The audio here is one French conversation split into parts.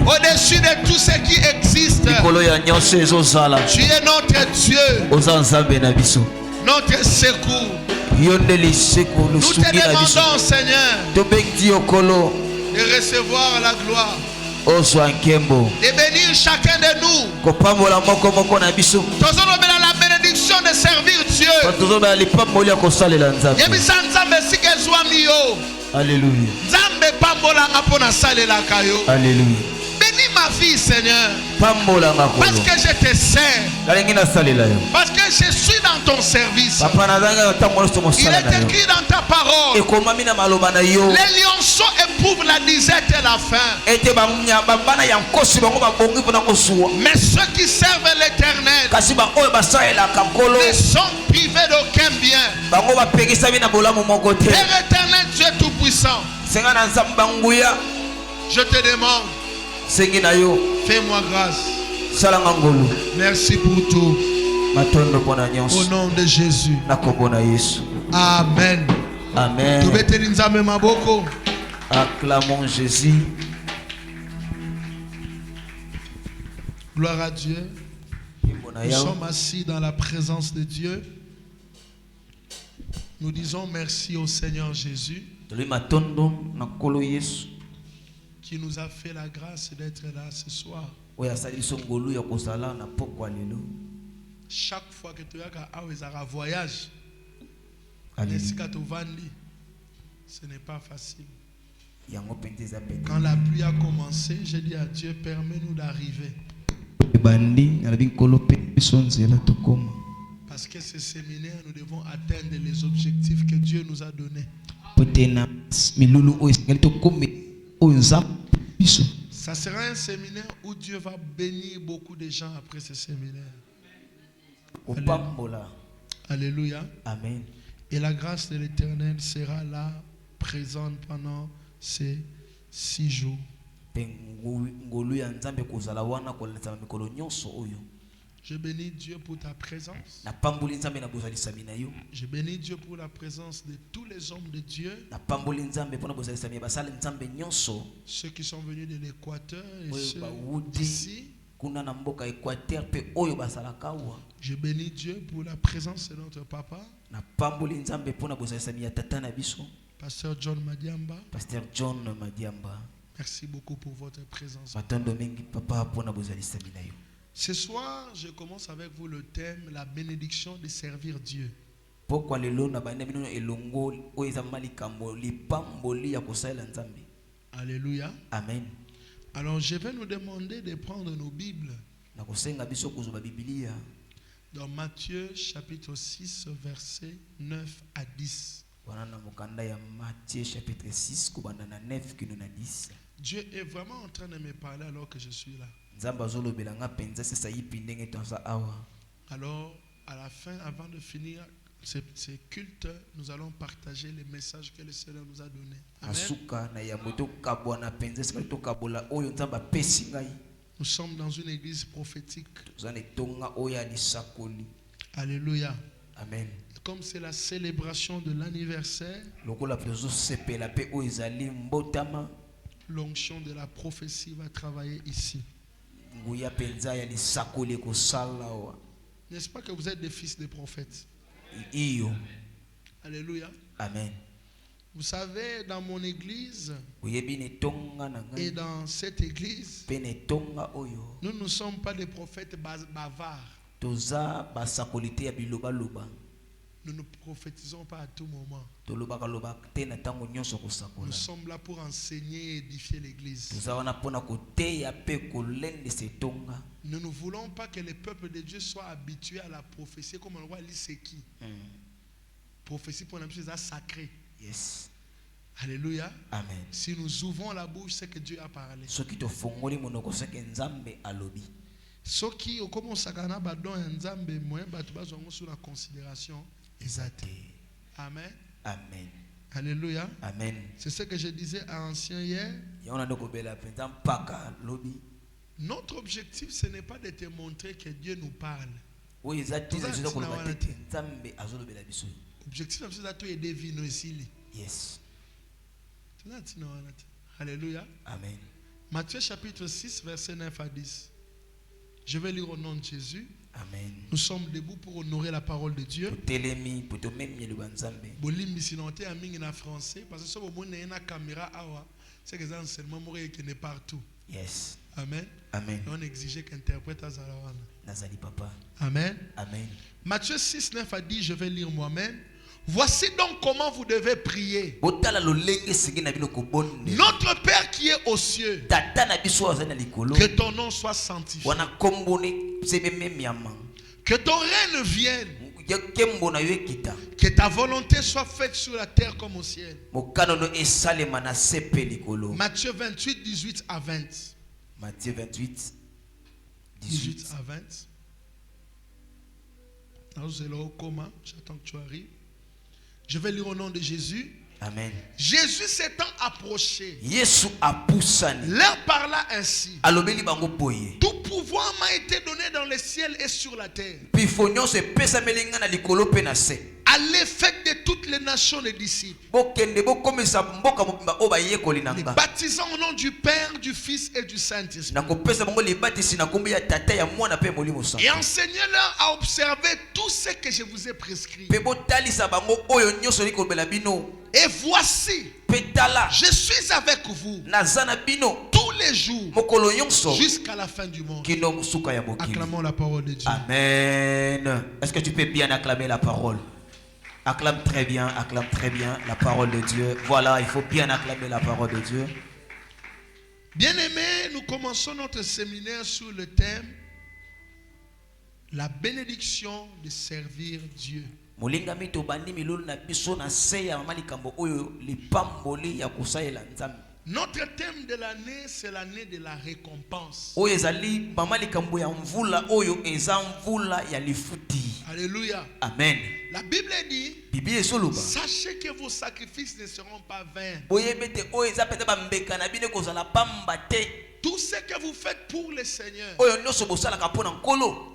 Au-dessus de tout ce qui existe, tu es notre Dieu, notre secours. Nous te demandons, Seigneur, de recevoir la gloire, de bénir chacun de nous. La bénédiction de servir Dieu. Alléluia. Alléluia. Bénis ma fille, Seigneur. Parce que je te sers. Parce que je suis dans ton service. Il est écrit dans ta parole. Les lionceaux éprouvent la disette et la faim. Mais ceux qui servent l'Éternel ne sont privés d'aucun bien. Père éternel, Dieu tout-puissant, je te demande, fais-moi grâce. Merci pour tout. Au nom de Jésus. Amen. Amen. Acclamons Jésus. Gloire à Dieu. Nous sommes assis dans la présence de Dieu. Nous disons merci au Seigneur Jésus qui nous a fait la grâce d'être là ce soir. Chaque fois que tu as un voyage, ce n'est pas facile. Quand la pluie a commencé, j'ai dit à Dieu, permets-nous d'arriver. Parce que ce séminaire, nous devons atteindre les objectifs que Dieu nous a donnés. Ça sera un séminaire où Dieu va bénir beaucoup de gens après ce séminaire. Alléluia. Amen. Et la grâce de l'Éternel sera là, présente pendant ces 6 jours. Je bénis Dieu pour ta présence. Je bénis Dieu pour la présence de tous les hommes de Dieu. Ceux qui sont venus de l'Équateur et ceux d'ici. Je bénis Dieu pour la présence de notre papa, Pasteur John Madiamba. Merci beaucoup pour votre présence. Ce soir, je commence avec vous le thème, la bénédiction de servir Dieu. Alléluia. Amen. Alors, je vais nous demander de prendre nos Bibles dans Matthieu chapitre 6, versets 9 à 10. Dieu est vraiment en train de me parler alors que je suis là. Alors, à la fin, avant de finir ces cultes, nous allons partager les messages que le Seigneur nous a donnés. Amen. Nous sommes dans une église prophétique. Alléluia. Amen. Comme c'est la célébration de l'anniversaire, l'onction de la prophétie va travailler ici. N'est-ce pas que vous êtes des fils de prophètes? Alléluia. Amen. Vous savez, dans mon église et dans cette église, nous ne sommes pas des prophètes bavards. Nous ne prophétisons pas à tout moment. Nous sommes là pour enseigner et édifier l'église. Nous ne voulons pas que le peuple de Dieu soit habitué à la prophétie comme on voit l'Iseki. Prophétie pour l'habitude c'est sacré. Yes. Alléluia. Amen. Si nous ouvrons la bouche, c'est que Dieu a parlé. Ceux qui au commence à gagner badon nzambe moyen batu bazongo sous la considération exacte. Amen. Amen. Alléluia. Amen. C'est ce que je disais à ancien hier. Notre objectif ce n'est pas de te montrer que Dieu nous parle. Objectif c'est de aider vino ici. Yes. Alléluia. Amen. Matthieu chapitre 6, verset 9 à 10. Je vais lire au nom de Jésus. Amen. Nous sommes debout pour honorer la parole de Dieu. Bolim sinonté amingi na français parce que si vous avez une caméra c'est que c'est un seulement qui est partout. Yes. Amen. Amen. On exige qu'interprète à Zalawana. Nazali papa. Amen. Amen. Matthieu 6, 9 à 10, je vais lire moi-même. Voici donc comment vous devez prier. Notre Père qui est aux cieux, que ton nom soit sanctifié, que ton règne vienne, que ta volonté soit faite sur la terre comme au ciel. Matthieu 28, 18 à 20. Matthieu 28, 18 à 20. J'attends que tu arrives. Je vais lire au nom de Jésus. Amen. Jésus s'étant approché, leur leur parla ainsi. Tout pouvoir m'a été donné dans le ciel et sur la terre. À l'effet de toutes les nations les disciples, les baptisant au nom du Père, du Fils et du Saint-Esprit, et enseignez-leur à observer tout ce que je vous ai prescrit. Et voici, je suis avec vous tous les jours jusqu'à la fin du monde. Acclamons la parole de Dieu. Amen. Est-ce que tu peux bien acclamer la parole? Acclame très bien la parole de Dieu. Voilà, il faut bien acclamer la parole de Dieu. Bien-aimés, nous commençons notre séminaire sur le thème la bénédiction de servir Dieu. Notre thème de l'année, c'est l'année de la récompense. Alléluia. Amen. La Bible dit, sachez que vos sacrifices ne seront pas vains. Tout ce que vous faites pour le Seigneur,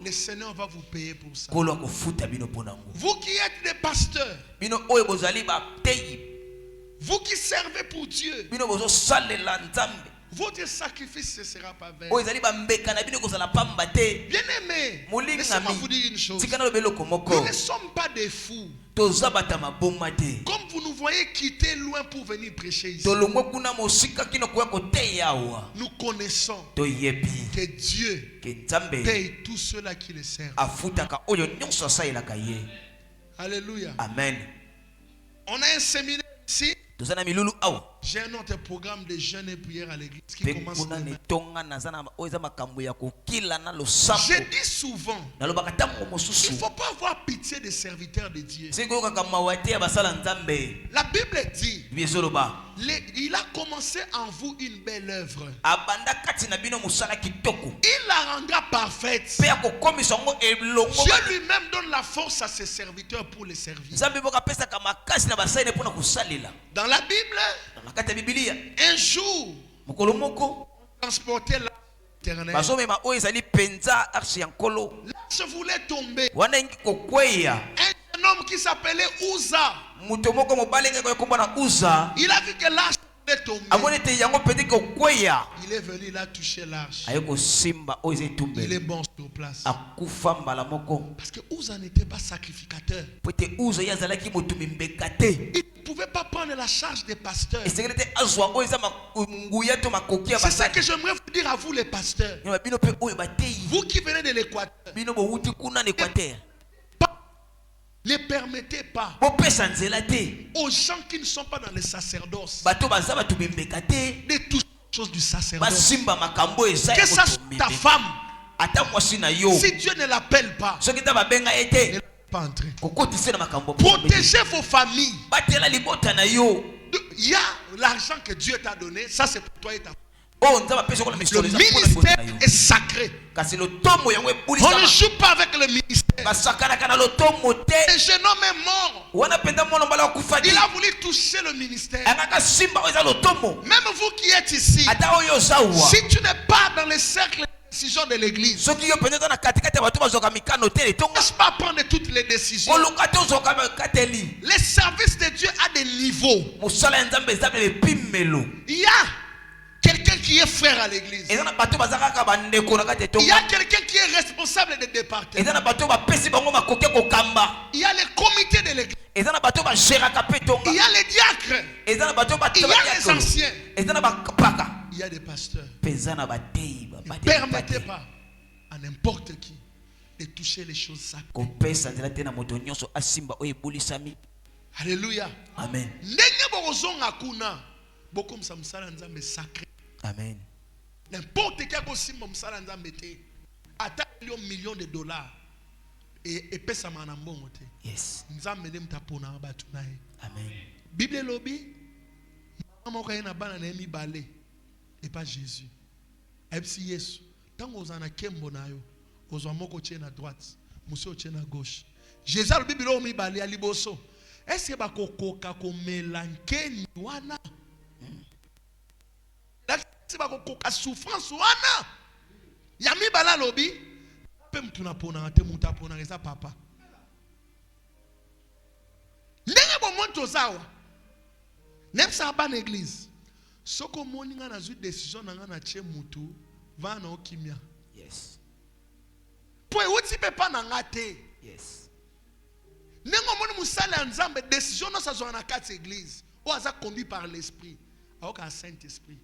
le Seigneur va vous payer pour ça. Vous qui êtes des pasteurs, vous qui servez pour Dieu, votre sacrifice ne sera pas vain. Bien-aimés, laissez-moi vous dire une chose. Nous ne sommes pas des fous. Comme vous nous voyez quitter loin pour venir prêcher ici, nous connaissons que Dieu paye tous ceux-là qui le servent. Alléluia. Amen. On a un séminaire ici. J'ai un autre programme de jeûne et prière à l'église qui commence demain. Je dis souvent, il ne faut pas avoir pitié des serviteurs de Dieu. La Bible dit, il a commencé en vous une belle œuvre. Il la rendra parfaite. Dieu lui-même donne la force à ses serviteurs pour les servir. Dans la Bible, un jour, transporter l'éternel, l'arche voulait tomber. Un homme qui s'appelait Uza, il a vu que l'arche voulait tomber. Il est venu, il a touché l'arche. Il est bon sur place. Parce que Uza n'était pas sacrificateur. Il ne pouvait pas prendre la charge des pasteurs. C'est ça que j'aimerais vous dire à vous les pasteurs. Vous qui venez de l'Équateur, ne permettez pas aux gens qui ne sont pas dans le sacerdoce de toucher les choses du sacerdoce. Que ça soit ta femme, si Dieu ne l'appelle pas, ne laisse pas entrer. Protégez vos familles. Il y a l'argent que Dieu t'a donné, ça c'est pour toi et ta famille. Le ministère est sacré. On ne joue pas avec le ministère. Le jeune homme est mort. Il a voulu toucher le ministère. Même vous qui êtes ici, si tu n'es pas dans le cercle de décision de l'église, ne laisse pas prendre toutes les décisions. Les services de Dieu a des niveaux. Il y a quelqu'un quelqu'un qui est frère à l'église. Il y a quelqu'un qui est responsable des départements. Il y a les comités de l'église. Il y a les diacres. Il y a les anciens. Il y a des pasteurs. Ne permettez pas à n'importe qui de toucher les choses sacrées. Alléluia. Amen. Amen. N'importe quel million de dollars et pesa manambongo te. Yes. Amen. Bible lobby maman ko na bana na mi balé et pas Jésus. Epsi Yesu. Tant ozana kembo na yo, ozwa moko tie na droite, muso tie na gauche. Jésus le Bible lo mi balé ali boso. Est-ce que bakokoka ko melankeni wana? Est-ce que bakokoka souffrance wana? Ya mi bala lobby. Pe mtuna pona te muta pona eza papa. Ndenge bo monto zawa. Nem sa ba na église. Soko moni nga na zu décision nga na tie mutu va na okimia. Yes. Po ewoti pe pa na ngate. Yes. Nengo moni musala nzambe décision no sa zo na kati église. O aza conduit par l'esprit. Aoka Saint-Esprit.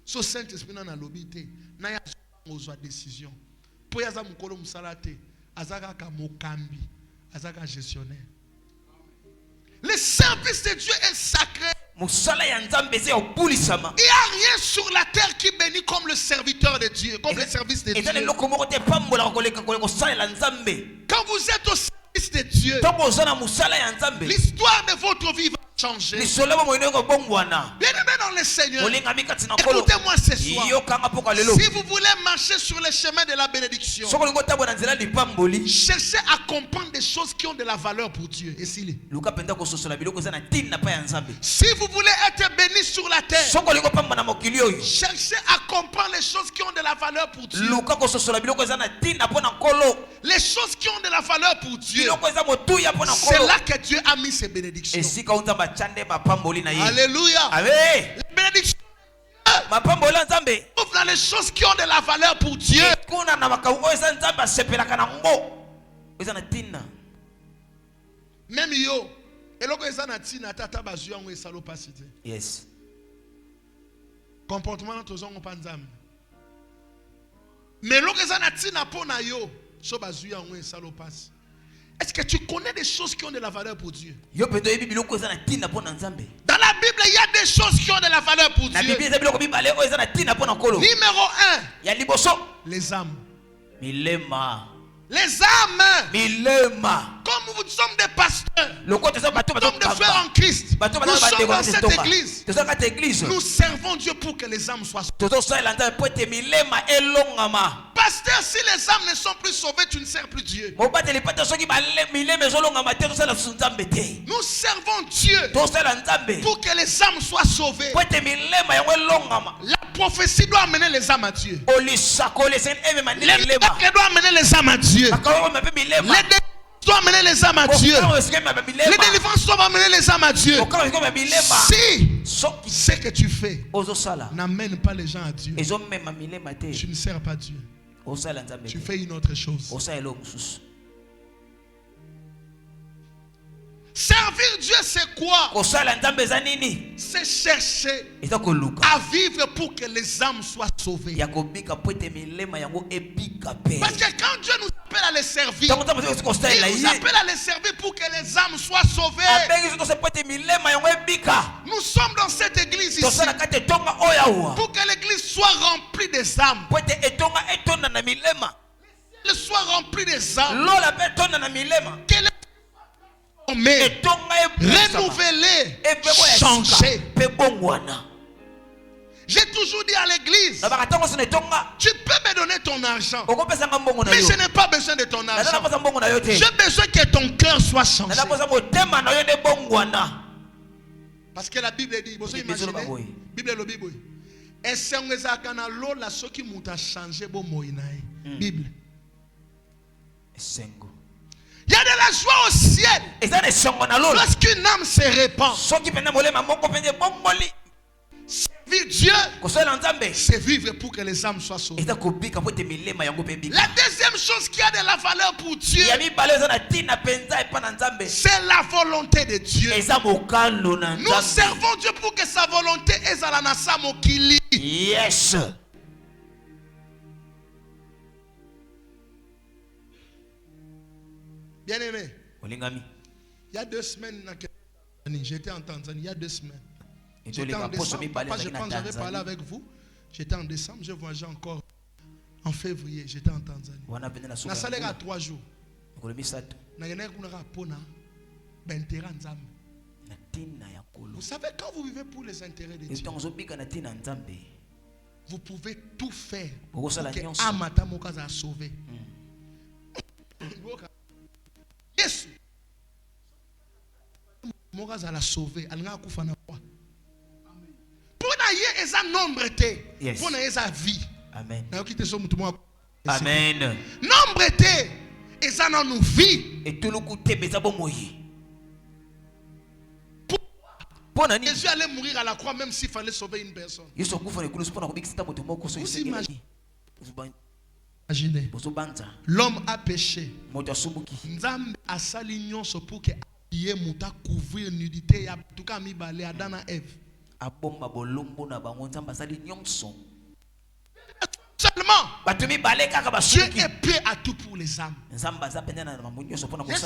So Saint-Esprit na lobby te. Na ya ozwa décision. Po ya za mukolo musala te. Azaka ka mokambi. Azaka gestionnaire. Le service de Dieu est sacré. Il n'y a rien sur la terre qui bénit comme le serviteur de Dieu, comme le service de Dieu. Quand vous êtes au service de Dieu, l'histoire de votre vie va changer. Bien aimé dans le Seigneur, écoutez-moi ce soir. Si vous voulez marcher sur le chemin de la bénédiction, cherchez à comprendre des choses qui ont de la valeur pour Dieu. Et si vous voulez être béni sur la terre, cherchez à comprendre les choses qui ont de la valeur pour Dieu. Les choses qui ont de la valeur pour Dieu, c'est là que Dieu a mis ses bénédictions. Alléluia. Amen. La bénédiction ouvre dans les choses qui ont de la valeur pour Dieu. Même yo, yes. Comportement dans tous pas nzambe. Mais lorsque ça na tina pona yo, so bazuya ngwe salopasi. Est-ce que tu connais des choses qui ont de la valeur pour Dieu? Dans la Bible, il y a des choses qui ont de la valeur pour Dieu. Numéro 1, les âmes. Les âmes. Comme nous sommes des pasteurs, nous sommes des frères en Christ, nous sommes dans cette église, nous servons Dieu pour que les âmes soient sauvées. Pasteur, si les âmes ne sont plus sauvées, tu ne sers plus Dieu. Nous servons Dieu pour que les âmes soient sauvées. La prophétie doit amener les âmes à Dieu. Les miracles doivent amener les âmes à Dieu. Les doit amener les âmes à Dieu. Les délivrances doivent amener les âmes à Dieu. Si ce que tu fais n'amène pas les gens à Dieu, tu ne sers pas Dieu. Tu fais une autre chose. Servir Dieu, c'est quoi? C'est chercher à vivre pour que les âmes soient sauvées. Parce que quand Dieu nous appelle à les servir, il nous appelle à les servir pour que les âmes soient sauvées. Nous sommes dans cette église ici pour que l'église soit remplie des âmes. Qu'elle soit remplie des âmes. Qu'elle renouveler, changer. J'ai toujours dit à l'église, tu peux me donner ton argent, mais je n'ai pas besoin de ton argent. J'ai besoin que ton cœur soit changé. Parce que la Bible dit, vous imaginez, Bible le Bible. Est-ce que vous avez la chose qui m'a changé Bible. Il y a de la joie au ciel lorsqu'une âme se répand. Servir servir Dieu, c'est vivre pour que les âmes soient sauvées. La deuxième chose qui a de la valeur pour Dieu, c'est la volonté de Dieu. Nous servons Dieu pour que sa volonté est à la nasa mokili. Yes. Bien aimé. Il y a 2 semaines, j'étais en Tanzanie. Il y a 2 semaines. J'étais en décembre. Papa, je pense que j'avais parlé avec vous. J'étais en décembre. Je voyageais encore en février. J'étais en Tanzanie. Na salaire à 3 jours. Vous savez, quand vous vivez pour les intérêts de Dieu, vous pouvez tout faire pour que Amata Mokaza sauvé. Yes. Mokaza la sauvé. Elle n'a pas na quoi. Pour naïe eza nombre té. Pour naïe eza vie. Amen. Amen. Nombre té eza na nous vie. Et tout le côté beza bomoyi. Jésus allait mourir à la croix même s'il fallait sauver une personne. Vous imaginez? L'homme a péché. Nzambe a sali nyonso pour que aye muta couvrir nudité ya tuka mi balé Adam na Ève. Abomba bolombo na bango nzambe asali nyonso. Seulement Dieu est prêt à tout pour les âmes. Je suis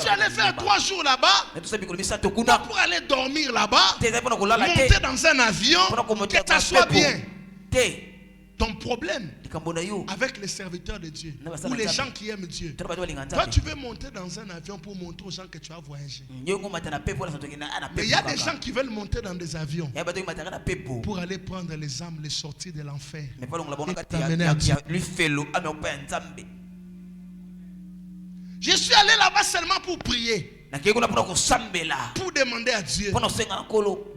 allé faire 3 jours là-bas pour aller dormir là-bas, monter dans un avion, que ça soit bien. Ton problème avec les serviteurs de Dieu ou les gens qui aiment Dieu, toi tu veux monter dans un avion pour montrer aux gens que tu as voyagé. Mais il y a des gens qui veulent monter dans des avions pour aller prendre les âmes, les sortir de l'enfer et t'amener à Dieu. Je suis allé là-bas seulement pour prier, pour demander à Dieu,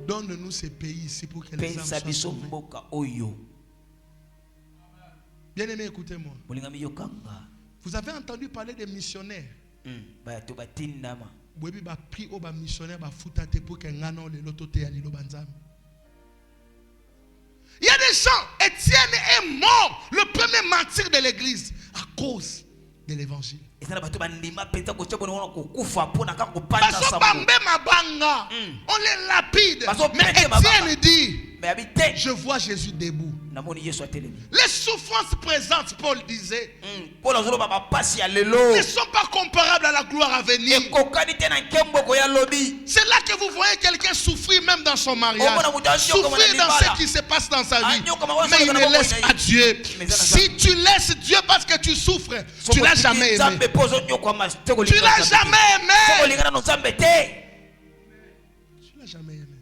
donne-nous ces pays ici pour que les âmes soient sauvées. Bien aimé, écoutez-moi. Vous avez entendu parler des missionnaires. Il y a des gens, Étienne est mort, le premier martyr de l'église, à cause de l'évangile. On les lapide. Mais Étienne dit, je vois Jésus debout. Les souffrances présentes, Paul disait, ne sont pas comparables à la gloire à venir. C'est là que vous voyez quelqu'un souffrir même dans son mariage, souffrir dans ce qui se passe dans sa vie, mais il ne laisse pas Dieu. Si tu laisses Dieu parce que tu souffres, tu ne l'as jamais aimé. Tu ne l'as jamais aimé. Tu ne l'as jamais aimé.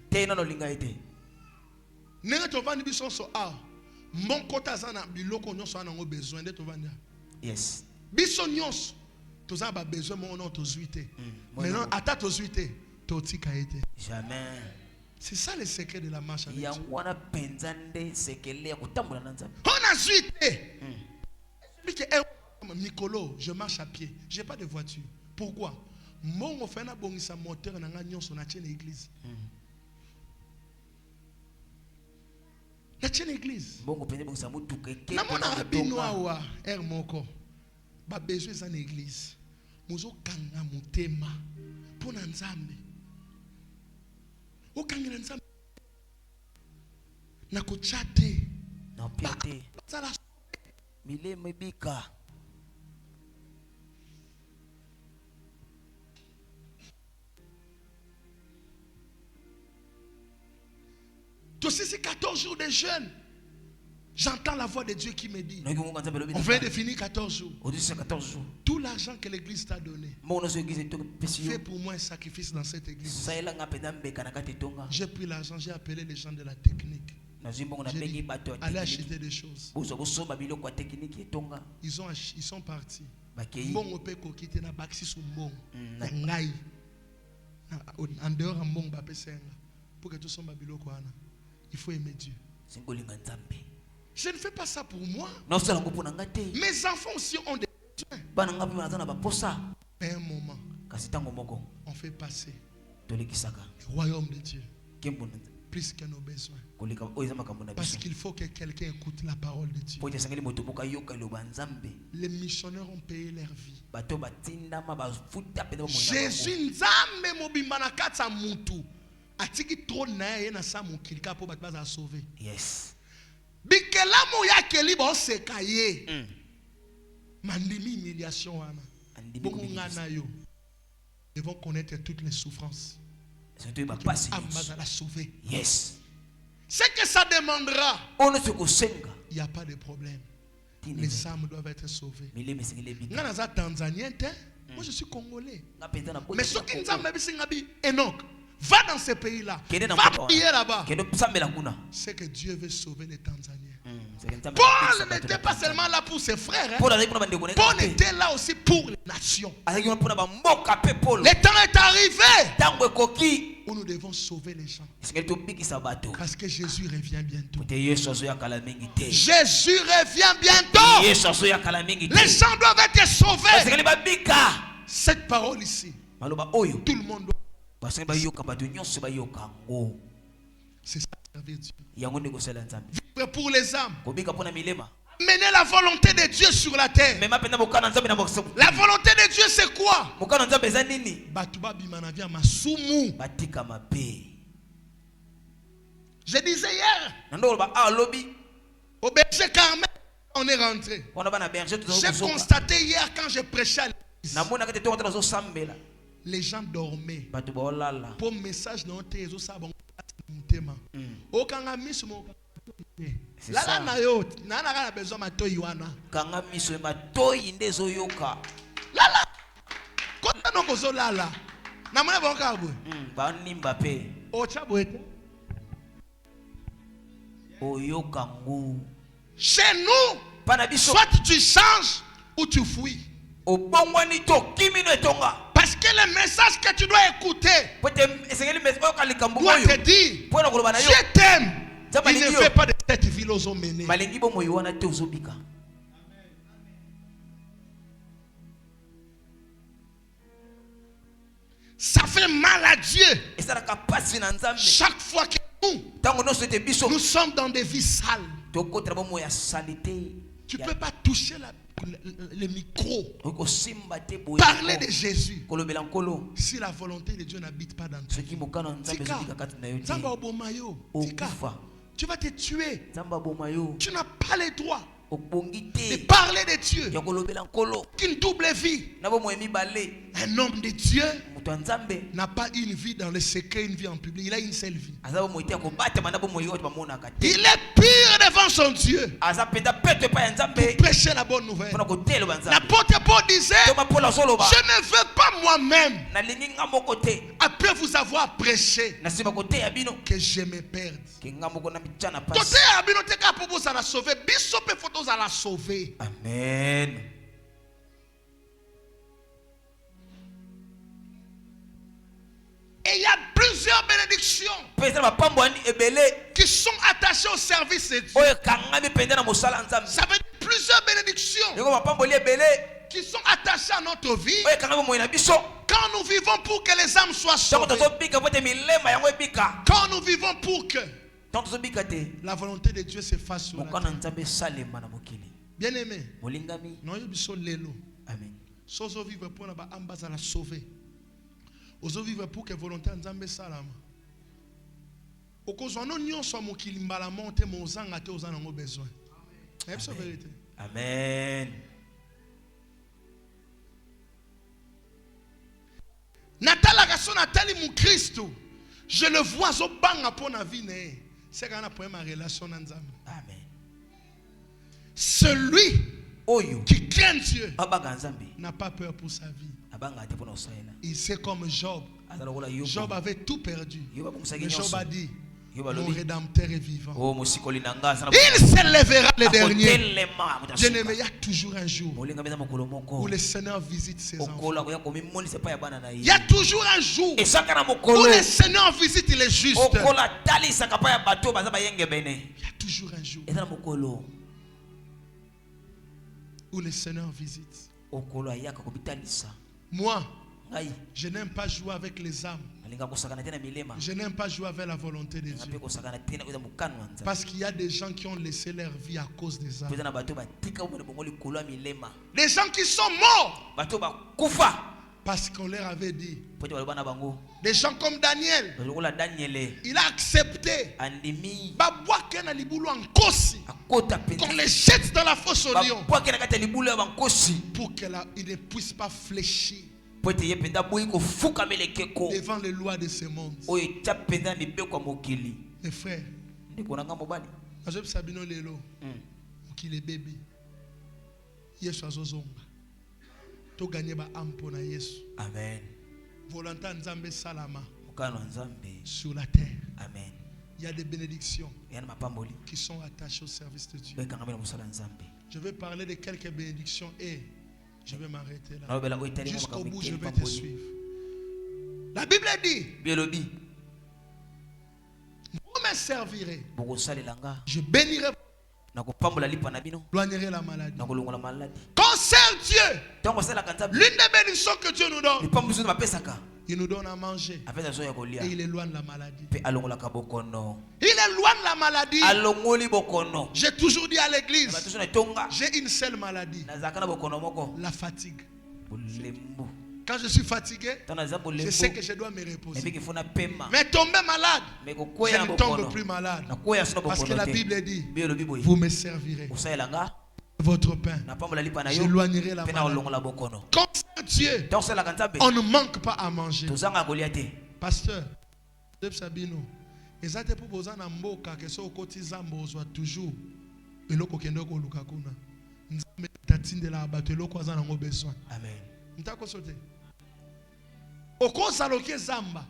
Mon côté azana biloko nyonso ana ngo besoin de tovanda. Yes. Biso nyonso toza ba besoin mo non tozuité. Maintenant ata tozuité totika été. Jamais. C'est ça le secret de la marche avec Dieu. On a penzande sekele kutambola na nzambe. On a zuité. Nicolo, je marche à pied. J'ai pas de voiture. Pourquoi? Mon fait na bongisa moteur na nga nyonso na tienne église. La tienne église. Namona abinoa wa moko. Ba besoin za église. Mozo kanga mutema pona nzambe. O kanga nzambe. Na ko chate. Na piate. Mile mebika. Tous ces 14 jours de jeûne, j'entends la voix de Dieu qui me dit, on vient de finir 14 jours. Tout l'argent que l'église t'a donné, fais pour moi un sacrifice dans cette église. J'ai pris l'argent, j'ai appelé les gens de la technique. Allez acheter des choses. Ils sont partis. En dehors, pour que tout soit il faut aimer Dieu. Je ne fais pas ça pour moi. Mes enfants aussi ont des besoins. Mais un moment, on fait passer le royaume de Dieu plus que nos besoins. Parce qu'il faut que quelqu'un écoute la parole de Dieu. Les missionnaires ont payé leur vie. Jésus nzambe mobimba na kati ya mutu atiki trop na ye na sa mokili ka po bato baza sauver. Yes. Bikelamu ya keli bo seka ye. Mandimi humiliation wana. Beaucoup ngana yo. Ils vont connaître toutes les souffrances. La sauver. Yes. Ce que ça demandera, il n'y a pas de problème. Les âmes doivent être sauvées. Tanzanien, moi je suis congolais. Mais ce qui nous a dit, Enoch, va dans ce pays-là. Va prier là-bas. C'est que Dieu veut sauver les Tanzaniens. Paul n'était pas seulement là pour ses frères. Paul était là aussi pour les nations. Le temps est arrivé où nous devons sauver les gens. Parce que Jésus revient bientôt. Jésus revient bientôt. Les gens doivent être sauvés. Cette parole ici, tout le monde doit. C'est ça servir Dieu. Vivre pour les âmes. Mener la volonté de Dieu sur la terre. La volonté de Dieu c'est quoi? Je disais hier au berger Carmel, on est rentré. J'ai constaté hier quand je prêchais à l'église, les gens dormaient. Pour message dans tes os, aucun ami sur mon là na yo na besoin matoi wana kanga miso matoi ndezo yoka lala kota no kozo lala na mona bonka bwe ba nimba pe ocha bwete oyoka ngu chez nous soit tu changes ou tu fuis. Parce que le message que tu dois écouter doit te dire je t'aime. Il ne fait pas de cette vie aux menés. Ça fait mal à Dieu. Chaque fois que nous sommes dans des vies sales, tu ne peux pas toucher le micro, parler de Jésus si la volonté de Dieu n'habite pas dans toi. Tu vas te tuer. Tu n'as pas le droit de parler de Dieu. Une double vie. Un homme de Dieu n'a pas une vie dans le secret, une vie en public. Il a une seule vie. Il est pire devant son Dieu pour prêcher la bonne nouvelle. L'apôtre Paul disait, je ne veux pas moi-même, après vous avoir prêché, que je me perde. Amen. Et il y a plusieurs bénédictions qui sont attachées au service de Dieu. Ça veut dire plusieurs bénédictions qui sont attachées à notre vie quand nous vivons pour que les âmes soient sauvées. Quand nous vivons pour que la volonté de Dieu se fasse sur la terre. Bien aimé, Amen. Sozo vivre pour la ambaza la sauver. Ozo vivre pour que volonté nzambe salama. Okozwa no nyonso mokili mbala monte mozanga te ozana ngo besoin. C'est la vérité. Amen. Natala kaso natali mu Kristo. Je le vois zo banga pour na vie ne. C'est quand on a ma relation nzambe. Amen. Celui qui craint Dieu n'a pas peur pour sa vie. Il sait comme Job. Job avait tout perdu. Mais Job a dit, mon rédempteur est vivant. Il s'élèvera le dernier. Bien-aimé, il y a toujours un jour où le Seigneur visite ses enfants. Il y a toujours un jour où le Seigneur visite les justes. Il y a toujours un jour où le Seigneur visite. Moi, Je n'aime pas jouer avec les âmes. Je n'aime pas jouer avec la volonté de Dieu. Parce qu'il y a des gens qui ont laissé leur vie à cause des âmes. Des gens qui sont morts parce qu'on leur avait dit. Des gens comme Daniel, il a accepté qu'on les jette dans la fosse au lion pour qu'il ne puisse pas fléchir devant les lois de ce monde. Mes frères, je Sabino Lelo, qui est bébé, Yesu azozonga, to gagner ba ampo na Yesu. Amen. Volonté Nzambe salama sur la terre. Amen. Il y a des bénédictions qui sont attachées au service de Dieu. Je vais parler de quelques bénédictions et je vais m'arrêter là. Jusqu'au bout, je vais te suivre. La Bible dit, vous me servirez. Je bénirai, éloignerai la maladie. Concerne Dieu, l'une des bénédictions que Dieu nous donne, il nous donne à manger et il éloigne la maladie. Il éloigne la maladie. J'ai toujours dit à l'église, j'ai une seule maladie, la fatigue. Quand je suis fatigué, je sais que je dois me reposer. Mais tomber malade, je ne tombe plus malade. Parce que la Bible dit, vous me servirez votre pain. J'éloignerai la maladie. Comme Dieu, on ne manque pas à manger. Pasteur, Sabino, ezate pour poser na mboka que so koti zambo soit toujours eloko kendo ko lukakuna. Nzambe tatinde la bato eloko azana ngo besoin. Amen. Ntako sote. Okoza loke zamba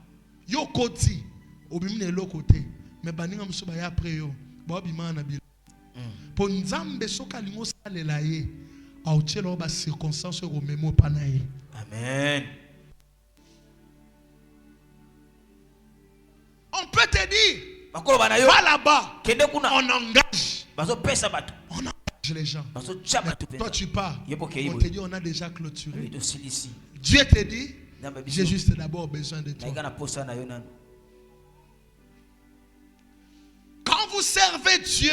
yo koti obimine eloko te mais baninga musuba ya après yo ba bimana bila. Po nzambe soka lingo salela ye autelo ba circonstance ko memo pana ye. Amen. On peut te dire, va là-bas, on engage. On engage les gens. Toi tu pars, on te dit on a déjà clôturé. Dieu te dit, j'ai juste d'abord besoin de toi. Quand vous servez Dieu,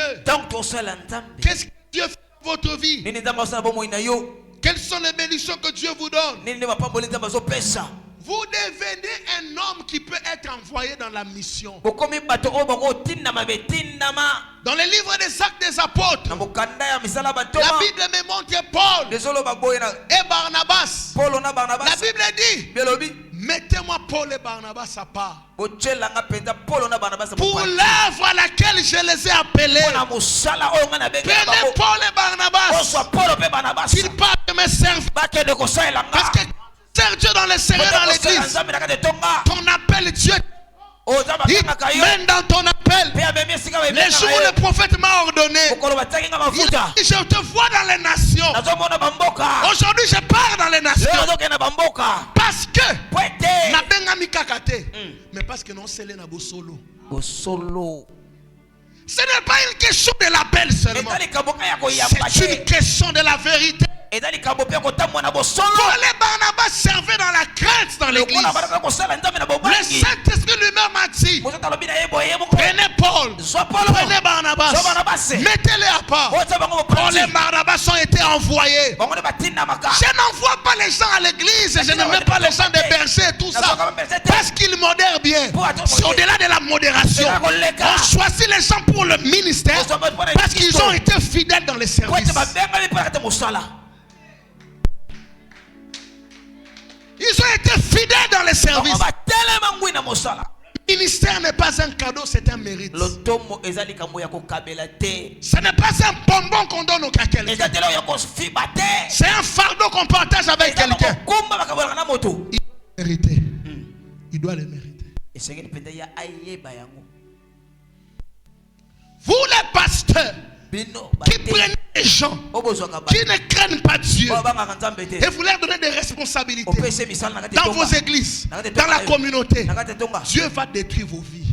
qu'est-ce que Dieu fait dans votre vie? Quelles sont les bénédictions que Dieu vous donne? Vous devenez un homme qui peut être envoyé dans la mission. Dans les livres des Actes des Apôtres, la Bible me montre Paul et Barnabas. La Bible dit, mettez-moi Paul et Barnabas à part pour l'œuvre à laquelle je les ai appelés. Prenez Paul et Barnabas, qu'ils partent de me servir. Parce que sers Dieu dans les seigneurs dans l'église. Ton appel, Dieu il mène dans ton appel. Les jours où le prophète m'a ordonné, il a dit, je te vois dans les nations. Aujourd'hui je pars dans les nations. Parce que mais parce que non, c'est na solo. Ce n'est pas une question de l'appel seulement. C'est une question de la vérité. Paul et Barnabas servaient dans la crainte dans l'église. Le Saint-Esprit lui-même m'a dit, prenez Paul, prenez Barnabas, mettez-les à part. Paul et Barnabas ont été envoyés. Je n'envoie pas les gens à l'église, je ne mets pas les gens des bergers et tout ça, parce qu'ils modèrent bien. C'est au-delà de la modération. On choisit les gens pour le ministère parce qu'ils ont été fidèles dans les services. Ils ont été fidèles dans les services. Le ministère n'est pas un cadeau, c'est un mérite. Ce n'est pas un bonbon qu'on donne à quelqu'un. C'est un fardeau qu'on partage avec quelqu'un. Il doit le mériter. Il doit le mériter. Vous les pasteurs qui prennent les gens qui ne craignent pas Dieu et vous leur donnez des responsabilités dans vos églises, dans la communauté, Dieu va détruire vos vies.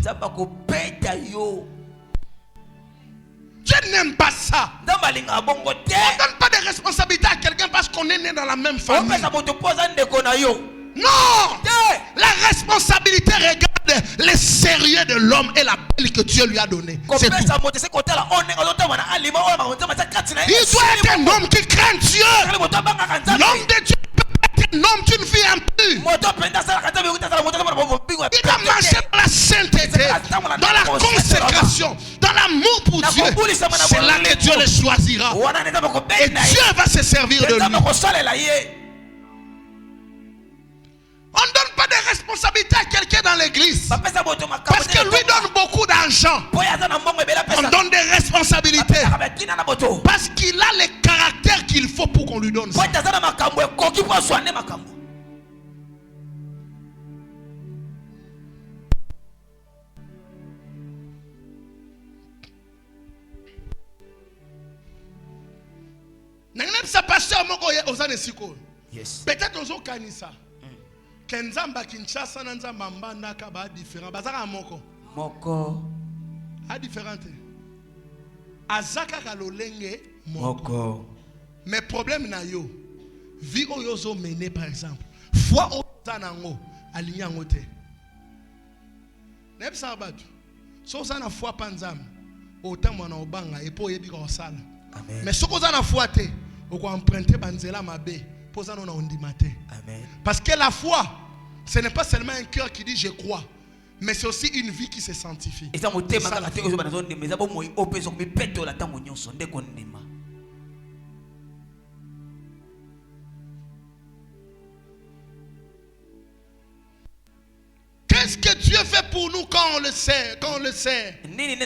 Dieu n'aime pas ça. On ne donne pas de responsabilité à quelqu'un parce qu'on est né dans la même famille. Non. La responsabilité regarde le sérieux de l'homme et l'appel que Dieu lui a donné. C'est tout. Il doit être un homme qui craint Dieu. L'homme de Dieu peut être un homme d'une vie impure. Il doit marcher dans la sainteté, dans la consécration, dans l'amour pour Dieu. C'est là que Dieu le choisira. Et Dieu va se servir de lui. On ne donne pas de responsabilité à quelqu'un dans l'église parce que lui donne beaucoup d'argent. On donne des responsabilités parce qu'il a le caractère qu'il faut pour qu'on lui donne ça. Peut-être aux autres ça. Kenzamba Kinshasa Nanzamba Mbanda Kaba différent. Bazara moko. Moko. A différent. Azaka kalolenge moko. Mais problème na yo. Vie oyozo mené par exemple. Foi ozanango aligné ngote. Neb sabatu. So sana foi panzam. Autant mona obanga et po yebi ko sala. Amen. Mais soko zana foi te. Oko emprunter banzela mabe. Amen. Parce que la foi, ce n'est pas seulement un cœur qui dit je crois, mais c'est aussi une vie qui se sanctifie. Qu'est-ce que Dieu fait pour nous quand on le sait, quand on le sait? Nous devenons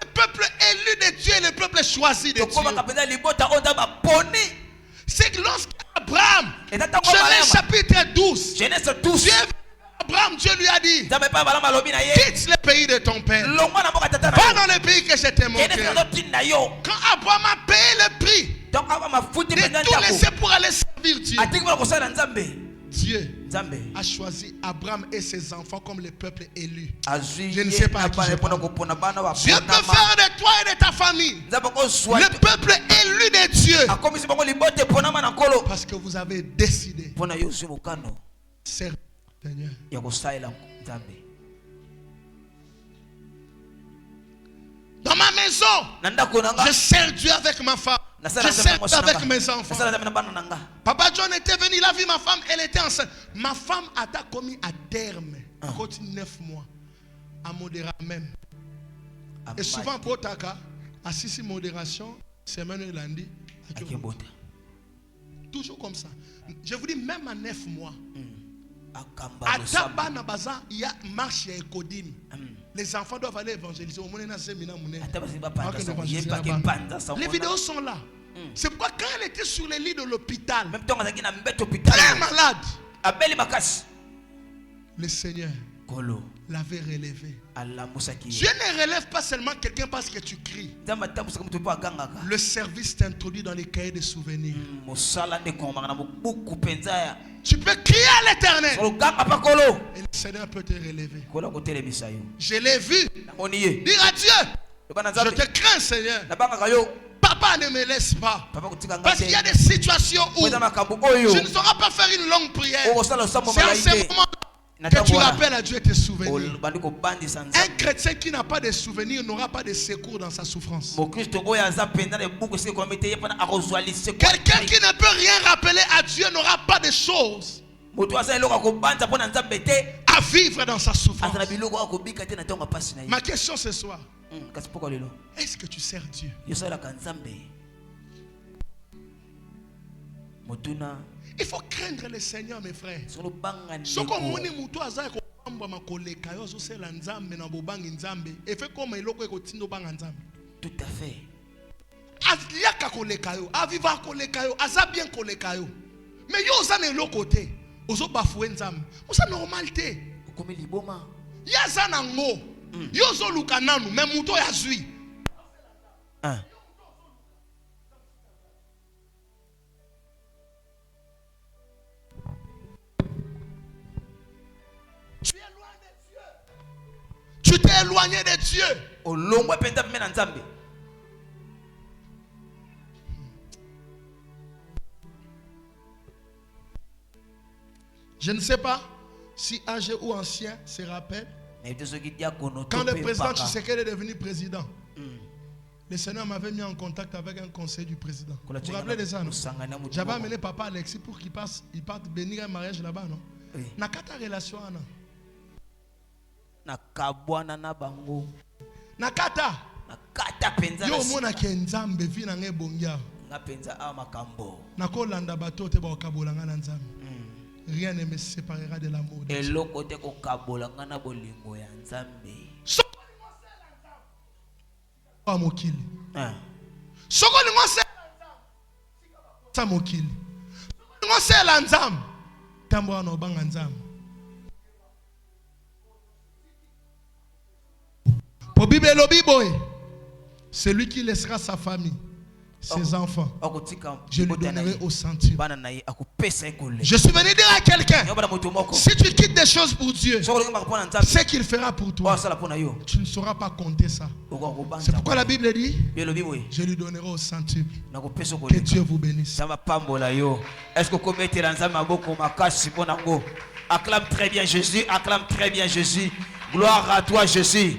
le peuple élu de Dieu et le peuple choisi de Dieu. C'est que lorsqu'Abraham, Genèse chapitre 12, Dieu lui a dit, quitte le pays de ton père, va dans le pays que je t'ai montré. Quand Abraham a payé le prix de tout laisser pour aller servir Dieu, Dieu a choisi Abraham et ses enfants comme le peuple élu. Je ne sais pas à qui je parle. Dieu peut faire de toi et de ta famille le peuple élu de Dieu. Parce que vous avez décidé de servir le Seigneur. Dans ma maison, je sers Dieu avec ma femme. Je sers Dieu avec mes enfants. Papa John était venu, il a vu ma femme, elle était enceinte. Ma femme a commis à terme, à côté de 9 mois, à modérer même. Et souvent, pour Taka, à 6 modération, semaine lundi, toujours comme ça. Je vous dis, même à 9 mois, à Taba Nabaza, il y a marche et codine. Les enfants doivent aller évangéliser. Les vidéos sont là. C'est pourquoi quand elle était sur le lit de l'hôpital, très malade, le Seigneur l'avait relevé. Dieu ne relève pas seulement quelqu'un parce que tu cries. Le service t'introduit dans les cahiers de souvenirs. Tu peux crier à l'Éternel et le Seigneur peut te relever. Je l'ai vu dire à Dieu, je te crains Seigneur. Papa, ne me laisse pas. Parce qu'il y a des situations où je ne saurais pas faire une longue prière. C'est en ce moment que tu rappelles à Dieu tes souvenirs. Un chrétien qui n'a pas de souvenirs n'aura pas de secours dans sa souffrance. Quelqu'un qui ne peut rien rappeler à Dieu n'aura pas de choses à vivre dans sa souffrance. Ma question ce soir, est-ce que tu sers Dieu? Il faut craindre le Seigneur, mes frères. Tout à fait. Mais yo zane lo côté, ozo bafoué nzambe. Oza normalité. Comme liboma. Ya zana ngo. Yo zo lukananu, mais muto ya zui. Tu t'es éloigné de Dieu. Je ne sais pas si âgé ou ancien se rappelle. Quand le président Tshisekedi est devenu président, le Seigneur m'avait mis en contact avec un conseiller du président. Vous vous rappelez de ça, non? J'avais amené papa Alexis pour qu'il parte bénir un mariage là-bas, non? Oui. Nakata relation ana. Nakata. Yo mona kenzambe vina nge bongia. Nakolanda bato te ba okabolanga na nzambe. Rien ne me séparera de l'amour de Dieu. Mokili. Soko ni ngose sa mokili. Ngose la nzam. Tambo ana obanga nzam. Po Bible lobi boy. Celui qui laissera sa famille, ses enfants, je le donnerai au centuple. Je suis venu dire à quelqu'un, si tu quittes des choses pour Dieu, ce qu'il fera pour toi, tu ne sauras pas compter ça. C'est pourquoi la Bible dit, je lui donnerai au centuple. Que Dieu vous bénisse. Est-ce que vous mettez acclame très bien Jésus, acclame très bien Jésus. Gloire à toi Jésus.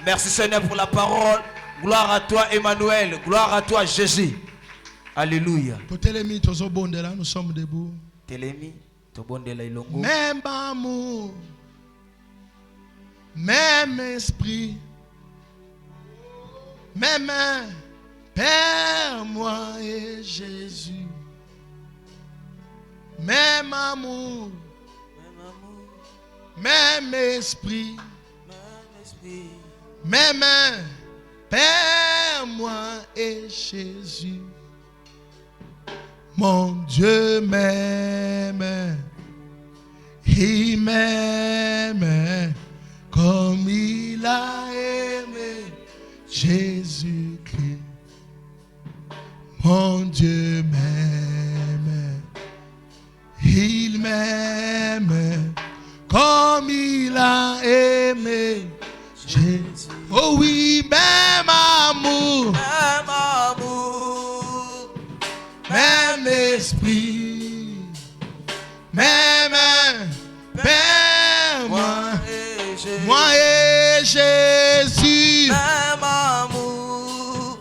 Merci Seigneur pour la parole. Gloire à toi Emmanuel, gloire à toi Jésus. Alléluia. Nous sommes debout. Même amour, même esprit, même Père, moi et Jésus. Même amour, même esprit, même Père, moi et Jésus. Mon Dieu m'aime, il m'aime comme il a aimé Jésus-Christ. Mon Dieu m'aime, il m'aime comme il a aimé Jésus. Oh oui, même amour, même esprit, même Père, moi et Jésus, même amour,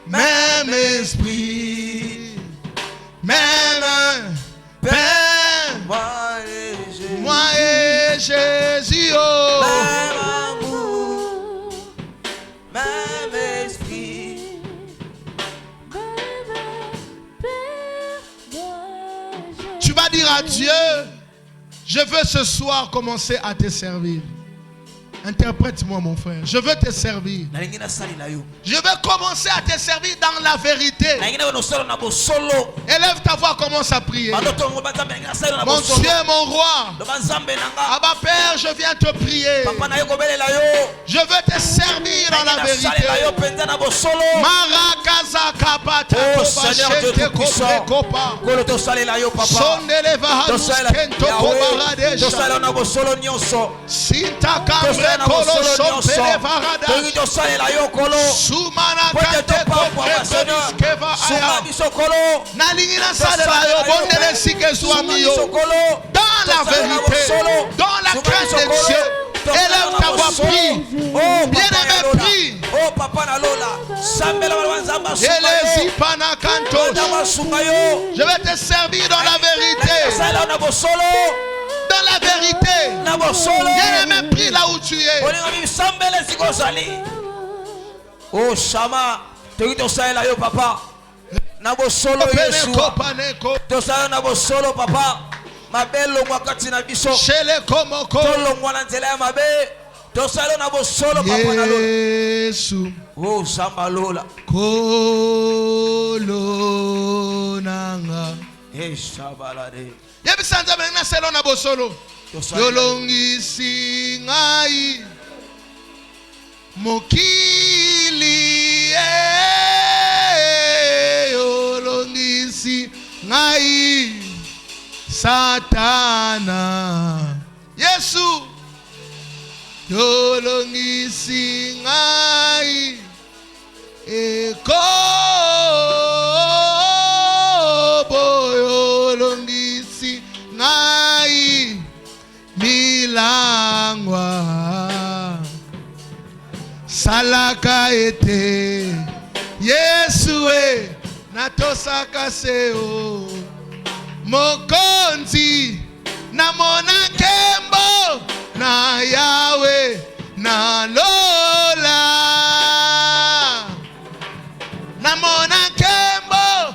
même esprit, même Père, moi et Jésus, oh. Dire à Dieu, je veux ce soir commencer à te servir. Interprète-moi mon frère. Je veux te servir. Je veux commencer à te servir dans la vérité. Élève ta voix, commence à prier. Mon Dieu, mon roi. Abba Père, je viens te prier. Je veux te servir dans la vérité. Oh Seigneur Dieu Tout-Puissant, dans la vérité, dans la crainte de Dieu. Élève ta voix, prie. Bien-aimé, prie. Oh papa Nalola, je vais te servir dans la vérité. Dans la vérité. Bien-aimé, prie là où tu es. Oh Shama, tu es yo papa. Nabo solo Yesu. Tosala nabo solo papa. Mabelo wakati na biso. Shele komoko. Tolongwa na nzela ya mabe. Tosala nabo solo papa na lola. Yesu. Oh Shama lola. Kolo nanga. Eh shabalade. Yebisanza benga selo nabo solo. Yolongisi ngai. Mokili yolongisi ngai Satana Yesu yolongisi ngai Ekobo yolongisi ngai salaka ete Yesu natosaka seo mokonzi namona kembo na Yawe na lola namona kembo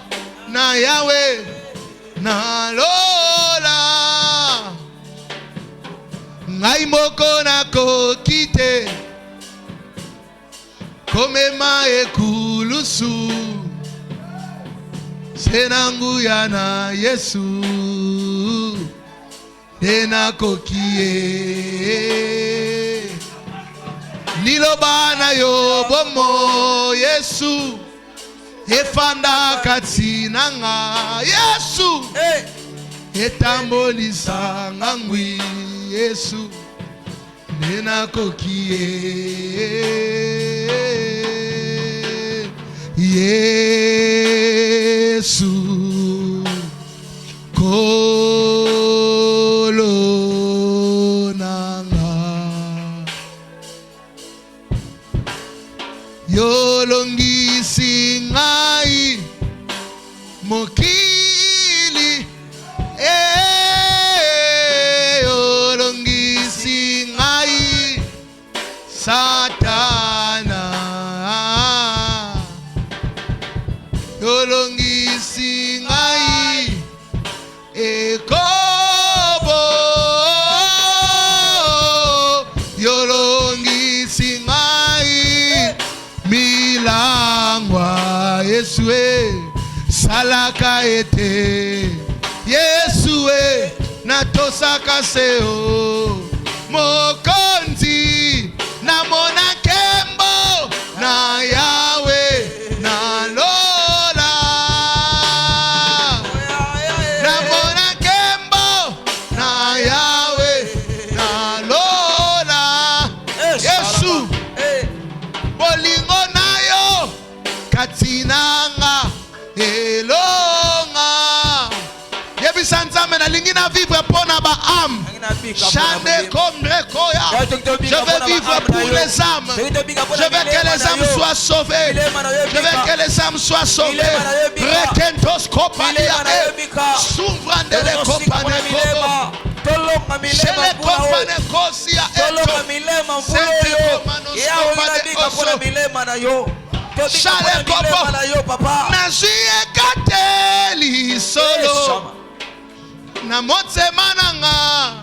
na Yawe na lola ngai moko na kokite komema ekulusu senangu ya na Yesu ena kokie liloba na yo bomo Yesu efanda katina nga Yesu etambolisa ngangwi Yesu ena kokie Yesu kolonanga yolongisi ngai mokili yolongisi ngai Satana yolongisi ngai ekobo yolongisi ngai milangwa Yesu salaka ete Yesu natosaka seo mokonzi namona kembo na Yawe na lola namona kembo na Yawe na lola Yesu bolingo nayo katinanga elonga yebisa nzambe nalingi na vivre pona ba âme chane kombre koya je veux vivre pour les âmes je veux que les âmes soient sauvées je veux que les âmes soient sauvées rekentos kopalia soumvrandele kopane kobo Shele kopane kosia eto sente komano skopane oso Shale kopo nazuye kateli solo na motema nanga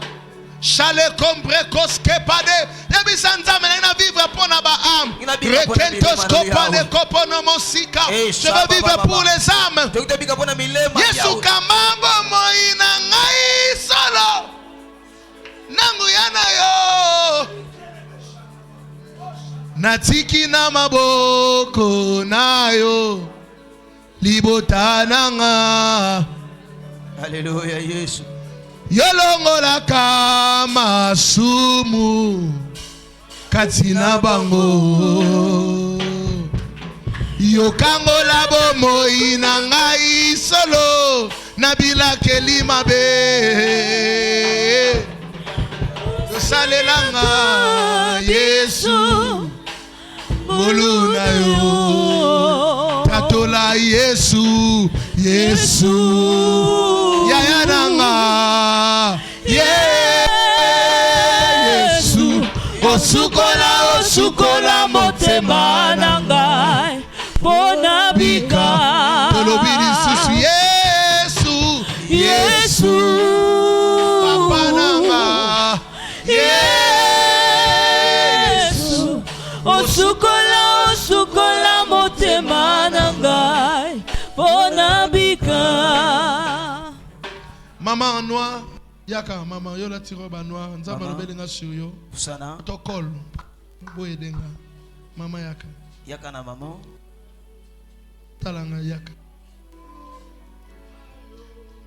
Shale kombre koske pade yebisa nzambe na vivre pona ba âme rekentos kopane kopono mosika je veux vivre pour les âmes Yesu kamambo moina ngai solo nangu yana yo natiki na maboko nayo libotananga Alléluia Yesu yolongola kama sumu katina bango yokangola bomoi na ngai solo nabilakeli mabe yosalelanga Yesu moluna yo tatola Yesu yaya nanga Yesu osukola motema nanga pona bika tolobili susu Yesu papa nanga Yesu osukola motema nanga pona bika Maman en noir, yaka maman yo la tiroba noir, nzamba lobelinga sur yo. Sana. Tokol. Boyedenga. Maman yaka. Yaka na maman. Talanga yaka.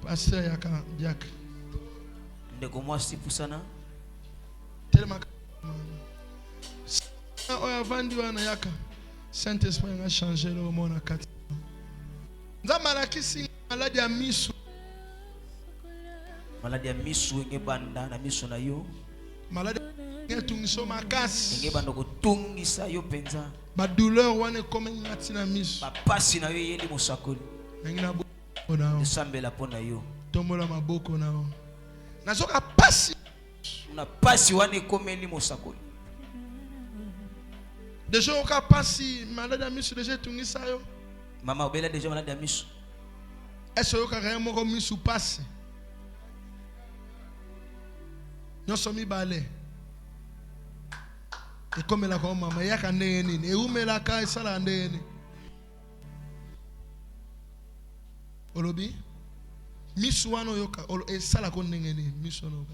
Pasteur yaka yaka. Ndeko moi si pusana. Tellement. Oya vandi wana yaka. Saint-Esprit a changé le monde à 4. Nzamba la kisi malade ya misu. Maladi ya misu ngebanda na misu na yo. Maladi ngetungiso makasi. Ngebanda kotungisa yo penza. Ba douleur wane comme ngati na miso. Ba pasi na yo yeli mosakoli. Ngina bo na o. Sambela pona yo. Tombola maboko na o. Nazoka pasi. Una pasi wane komeli mosakoli. Déjà on ka pasi malade à miso déjà tungisa yo. Mama obela déjà malade à miso. Est-ce que ka réellement comme miso passe? Nous sommes balé. Et comme la comme maman ya ka ndeni e umela ka sala ndeni. Olobi miso wano yoka e sala ko ndeni miso no ka.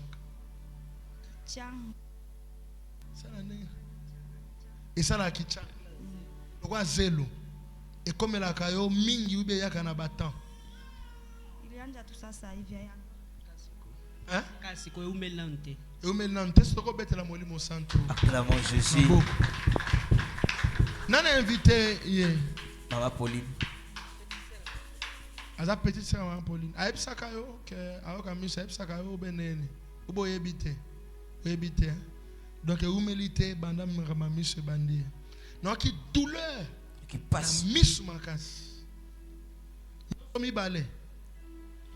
Chang. Sala ndeni. Et ça la kicha. Lokwa zelo. Et comme la kayo mingi ube yaka na batan. Ilianja tout ça ça hivi ya. Hein? Kasi ko umelante. Umelante c'est ko betela molimo santo. Acclamons Jésus. Nana invité hier. Maman Pauline. Aza petite sœur Maman Pauline. Aïb sakayo que aoka miso aïb sakayo benene. Ubo yebite. Yebite. Donc, humilité, bandam ramamisu bandi. Donc, qui douleur qui passe. Misu makas. Mi balé.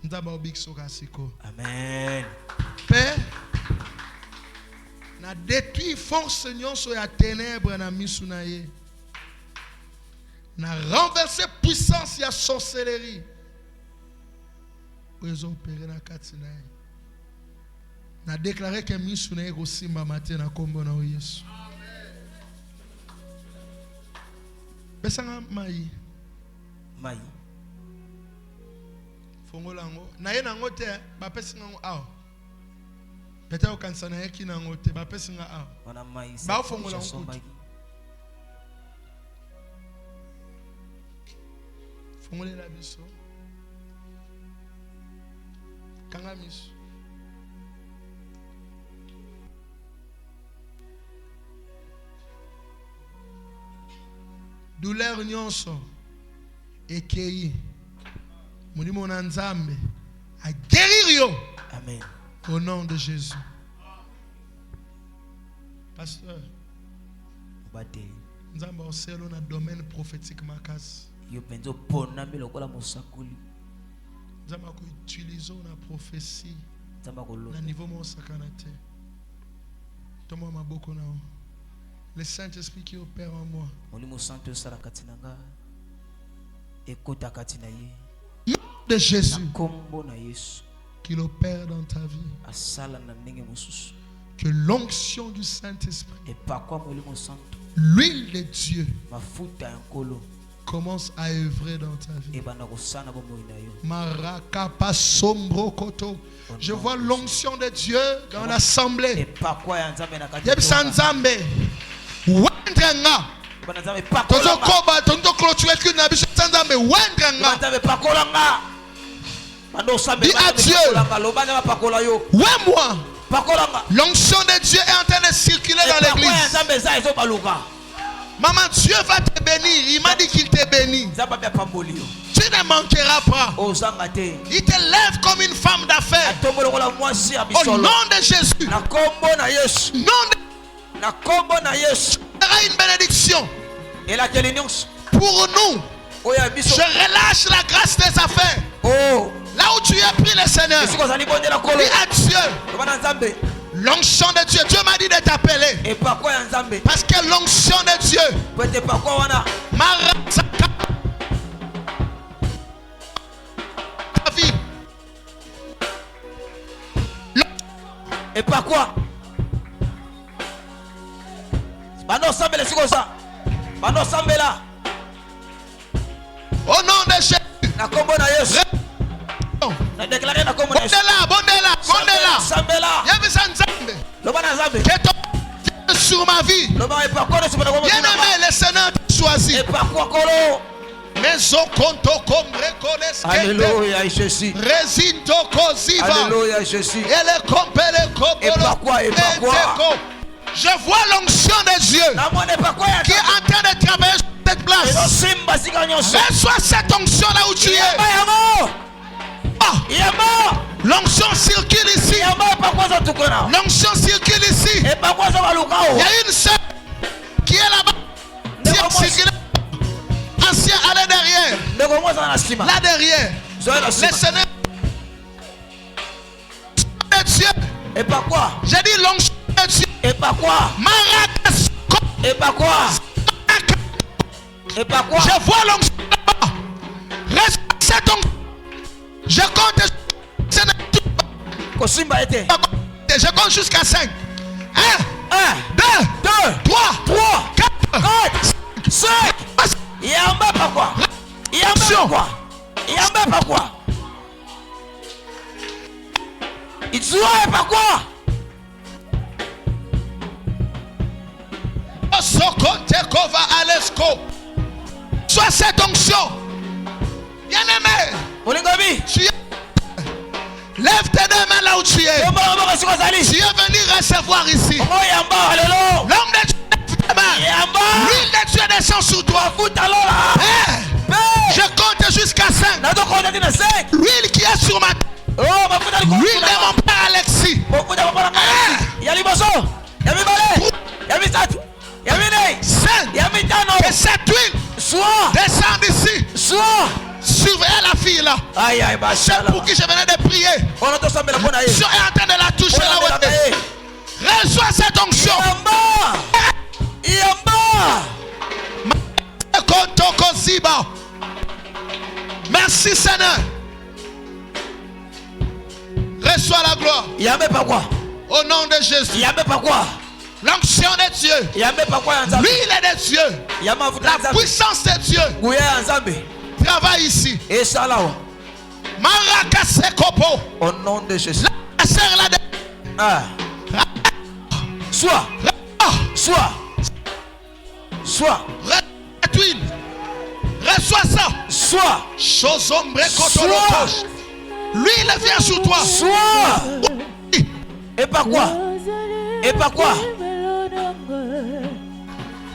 Ndaba obik sokasiko. Amen. Père, na détruit force Seigneur sur la ténèbre na misu na ye. Na renverser puissance ya sorcellerie. Ils ont opéré na katina ye. Na déclaré que misu na eko simba matin na kombo na Yesu. Besanga mai. Mai. Fongolango. Na ye nango te ba pesinga ngo aw. Peta o kansa na ye ki nango te ba pesinga aw. Ona mai. Ba fongolango. Fongole la biso. Kanga misu. Douleur nyonso ekei mulimo na nzambe a guérir yo. Amen. Au nom de Jésus. Pasteur Obate nzambe oselo na domaine prophétique makasi. Yo penzo pona mbele kola mosakoli. Nzambe ko utiliser na prophétie. Nzambe ko lo. Na niveau mo sakana te. Tomo maboko na o. Le Saint-Esprit qui opère en moi. De Jésus. Qu'il opère dans ta vie. Que l'onction du Saint-Esprit, l'huile de Dieu, commence à œuvrer dans ta vie. Je vois l'onction de Dieu dans l'assemblée. Wendrenga tozo koba tonto clôturer que na biso nzambe wendrenga dis à Dieu ouais moi l'onction de Dieu est en train de circuler dans l'église. Maman, Dieu va te bénir. Il m'a dit qu'il te bénit. Tu ne manqueras pas. Il te lève comme une femme d'affaires. Au nom de Jésus. Sera une bénédiction pour nous. Je relâche la grâce des affaires. Là où tu as pris le Seigneur, dis à Dieu l'onction de Dieu. Dieu m'a dit de t'appeler parce que l'onction de Dieu ta vie. Et pas quoi? Au nom de Jésus. Sur ma vie. Bien aimé, le Seigneur t'a choisi. Alléluia Jésus. Alléluia Jésus. Je vois l'onction de Dieu qui est en train de travailler sur cette place. Reçois cette onction là où tu es. L'onction circule ici. L'onction circule ici. Il y a une sœur qui est là-bas. Ancien, allez derrière. Là derrière. Les Seigneurs de Dieu. Et pas quoi? J'ai dit l'onction de Dieu. Et pas quoi? Maracas. Et pas quoi? Et pas quoi? Je vois l'onction là-bas. Reste donc. Je compte. Je compte jusqu'à 5. 1, 2, 3, 4, 5. Il y a un bas pas quoi? Il y a un bas quoi? Il y a un bas pas quoi? Il doit pas quoi? Soko tekova alesko. Sois cette onction. Bien aimé. Tu es. Lève tes deux mains là où tu es. Tu es venu recevoir ici. L'homme de Dieu lève tes mains. L'huile de Dieu descend sur toi. Je compte jusqu'à 5. L'huile qui est sur ma tête. L'huile de mon père Alexis. Que cette huile descende ici. Surveillez la fille là. C'est pour qui je venais de prier. Je suis en train de la toucher là. Reçois cette onction. Merci Seigneur. Reçois la gloire. Au nom de Jésus. L'onction de Dieu. L'huile de Dieu. La puissance de Dieu. Travaille ici. Marakasekopo. Au nom de Jésus. La sœur là. Sois. Huile. Reçois ça. Sois. L'huile vient sur toi. Sois. Et pas quoi? Et pas quoi?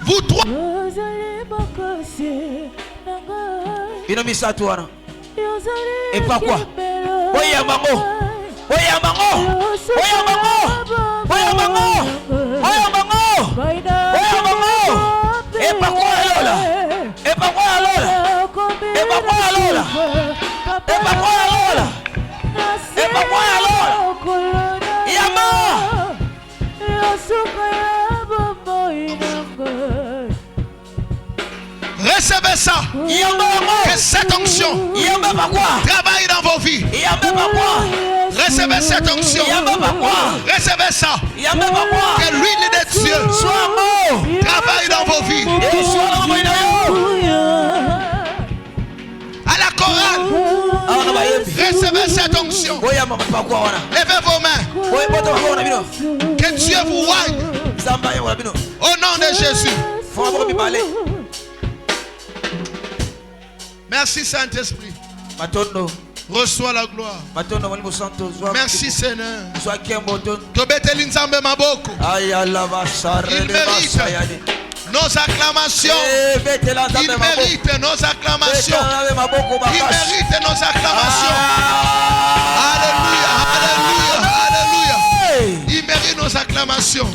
Vous trois. Et pas quoi? Recevez ça. Que cette onction travaille dans vos vies. Recevez cette onction. Recevez ça. Que l'huile de Dieu travaille dans vos vies. À la chorale, recevez cette onction. Levez vos mains. Que Dieu vous voie. Au nom de Jésus. Merci Saint-Esprit. Reçois la gloire. Merci Seigneur. Il mérite nos acclamations. Il mérite nos acclamations. Il mérite nos acclamations. Alléluia, alléluia, alléluia. Il mérite nos acclamations.